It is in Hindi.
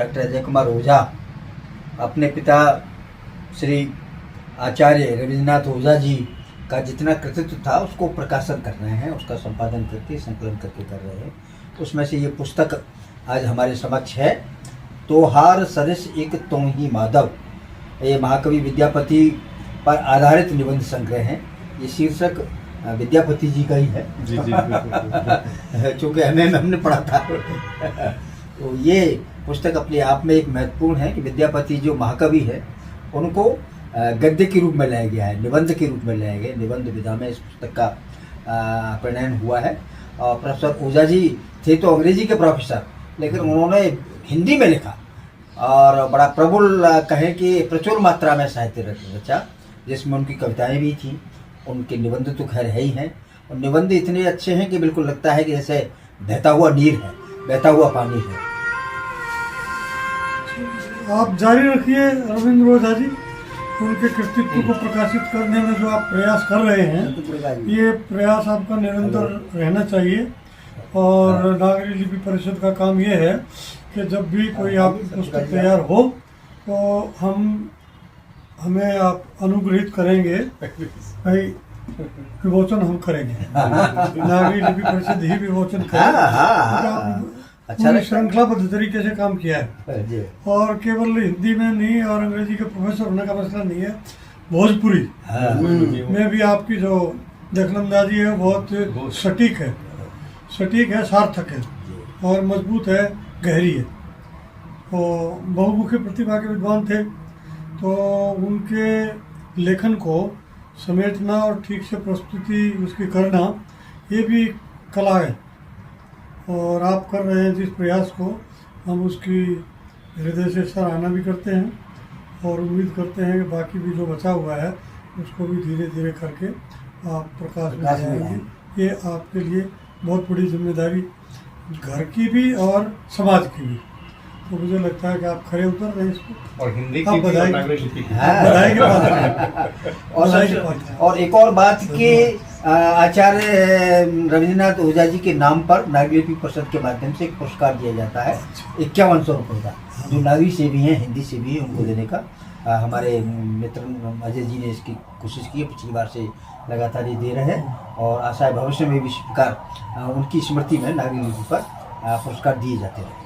डॉक्टर अजय कुमार ओझा अपने पिता श्री आचार्य रविंद्रनाथ ओझा जी का जितना कृतित्व था उसको प्रकाशन कर रहे हैं, उसका संपादन करके संकलन करके कर रहे हैं। उसमें से ये पुस्तक आज हमारे समक्ष है, तोहार सरिस एक तुम ही माधव। ये महाकवि विद्यापति पर आधारित निबंध संग्रह है। ये शीर्षक विद्यापति जी का ही है जी जी चूँकि हमने पढ़ा था तो ये पुस्तक अपने आप में एक महत्वपूर्ण है कि विद्यापति जो महाकवि है उनको गद्य के रूप में लाया गया है, निबंध के रूप में लाया गया। निबंध विधा में इस पुस्तक का प्रणयन हुआ है। और प्रोफेसर ओझा जी थे तो अंग्रेजी के प्रोफेसर, लेकिन उन्होंने हिंदी में लिखा और बड़ा प्रबल कहें कि प्रचुर मात्रा में साहित्य रचा, जिसमें उनकी कविताएं भी थीं। उनके निबंध तो खैर है ही हैं, और निबंध इतने अच्छे हैं कि बिल्कुल लगता है कि जैसे बहता हुआ नीर है, बहता हुआ पानी है। आप जारी रखिए रविंद्र ओझा जी, उनके कृतित्व को प्रकाशित करने में जो आप प्रयास कर रहे हैं, ये प्रयास आपका निरंतर रहना चाहिए। और नागरिक लिपि परिषद का काम ये है कि जब भी कोई आप पुस्तक तैयार हो तो हमें आप अनुग्रहित करेंगे, भाई विमोचन हम करेंगे। नागरिक लिपि परिषद ही विमोचन करेगी। अच्छा, श्रृंखलाबद्ध तरीके से काम किया है, और केवल हिंदी में नहीं और अंग्रेजी के प्रोफेसर होने का मसला नहीं है, भोजपुरी में भी आपकी जो दखलंदाजी है बहुत सटीक है, सार्थक है और मजबूत है, गहरी है। तो बहुमुखी प्रतिभा के विद्वान थे, तो उनके लेखन को समेटना और ठीक से प्रस्तुति उसकी करना, ये भी कला है। और आप कर रहे हैं जिस प्रयास को, हम उसकी हृदय से सराहना भी करते हैं और उम्मीद करते हैं कि बाकी भी जो बचा हुआ है उसको भी धीरे धीरे करके आप प्रकाश में लाएंगे। ये आपके लिए बहुत बड़ी जिम्मेदारी, घर की भी और समाज की भी। तो मुझे लगता है कि आप खड़े उतर रहे हैं इसको, और हिंदी आप की बधाई बधाई के बात है। और एक और बात कि आचार्य रविंद्रनाथ ओझा जी के नाम पर नागरिक लिपि परिषद के माध्यम से एक पुरस्कार दिया जाता है 5100 रुपये का, जो नागरी से भी हैं, हिंदी से भी हैं, उनको देने का हमारे मित्र अजय जी ने इसकी कोशिश की है। पिछली बार से लगातार ये दे रहे हैं और आशा है भविष्य में भी इस प्रकार उनकी स्मृति में नागरिक लिपि पर पुरस्कार दिए जाते रहे।